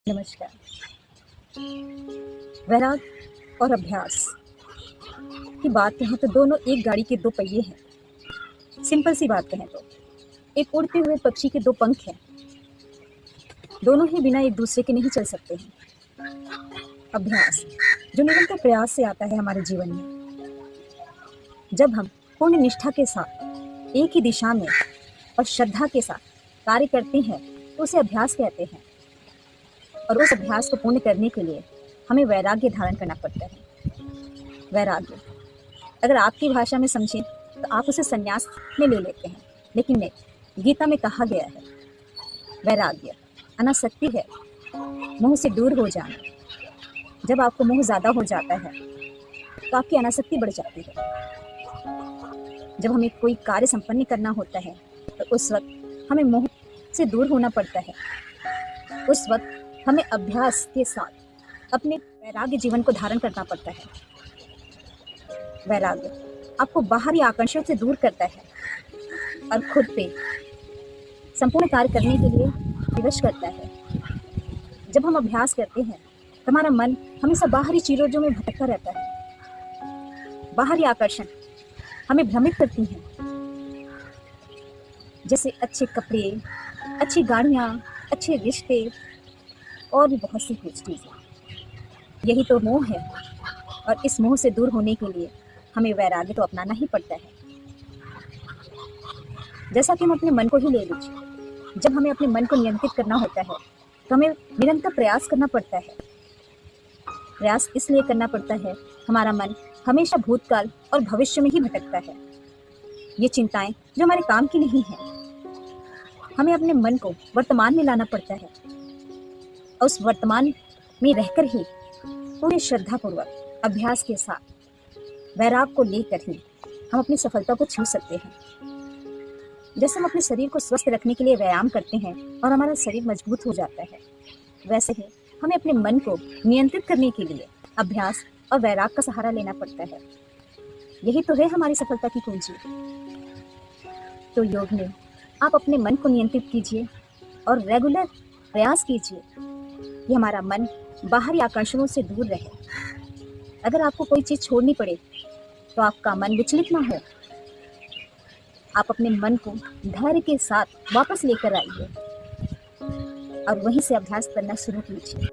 नमस्कार। वैराग और अभ्यास की बात कहें तो दोनों एक गाड़ी के दो पहिए हैं। सिंपल सी बात कहें तो एक उड़ते हुए पक्षी के दो पंख हैं। दोनों ही बिना एक दूसरे के नहीं चल सकते हैं। अभ्यास जो निरंतर प्रयास से आता है हमारे जीवन में। जब हम पूर्ण निष्ठा के साथ एक ही दिशा में और श्रद्धा के साथ कार्य करते हैं तो उसे अभ्यास कहते हैं। और उस अभ्यास को पूर्ण करने के लिए हमें वैराग्य धारण करना पड़ता है। वैराग्य अगर आपकी भाषा में समझें तो आप उसे संन्यास में ले लेते हैं, लेकिन नहीं, गीता में कहा गया है वैराग्य अनासक्ति है, मोह से दूर हो जाना। जब आपको मोह ज़्यादा हो जाता है तो आपकी अनासक्ति बढ़ जाती है। जब हमें कोई कार्य संपन्न करना होता है तो उस वक्त हमें मोह से दूर होना पड़ता है। उस वक्त हमें अभ्यास के साथ अपने वैराग्य जीवन को धारण करना पड़ता है। वैराग्य आपको बाहरी आकर्षण से दूर करता है और खुद पे संपूर्ण कार्य करने के लिए विवश करता है। जब हम अभ्यास करते हैं तो हमारा मन हमेशा बाहरी चीज़ों में भटकता रहता है। बाहरी आकर्षण हमें भ्रमित करती हैं, जैसे अच्छे कपड़े, अच्छी गाड़ियाँ, अच्छे रिश्ते और भी बहुत सी कुछ चीज़ें। यही तो मोह है और इस मोह से दूर होने के लिए हमें वैराग्य तो अपनाना ही पड़ता है। जैसा कि हम अपने मन को ही ले लीजिए, जब हमें अपने मन को नियंत्रित करना होता है तो हमें निरंतर प्रयास करना पड़ता है। प्रयास इसलिए करना पड़ता है, हमारा मन हमेशा भूतकाल और भविष्य में ही भटकता है। ये चिंताएं जो हमारे काम की नहीं है, हमें अपने मन को वर्तमान में लाना पड़ता है। उस वर्तमान में रहकर ही पूरी श्रद्धापूर्वक अभ्यास के साथ वैराग को लेकर ही हम अपनी सफलता को छू सकते हैं। जैसे हम अपने शरीर को स्वस्थ रखने के लिए व्यायाम करते हैं और हमारा शरीर मजबूत हो जाता है, वैसे ही हमें अपने मन को नियंत्रित करने के लिए अभ्यास और वैराग का सहारा लेना पड़ता है। यही तो है हमारी सफलता की कुंजी। तो योग में आप अपने मन को नियंत्रित कीजिए और रेगुलर प्रयास कीजिए कि हमारा मन बाहरी आकर्षणों से दूर रहे। अगर आपको कोई चीज़ छोड़नी पड़े तो आपका मन विचलित ना हो। आप अपने मन को धैर्य के साथ वापस लेकर आइए और वहीं से अभ्यास करना शुरू कीजिए।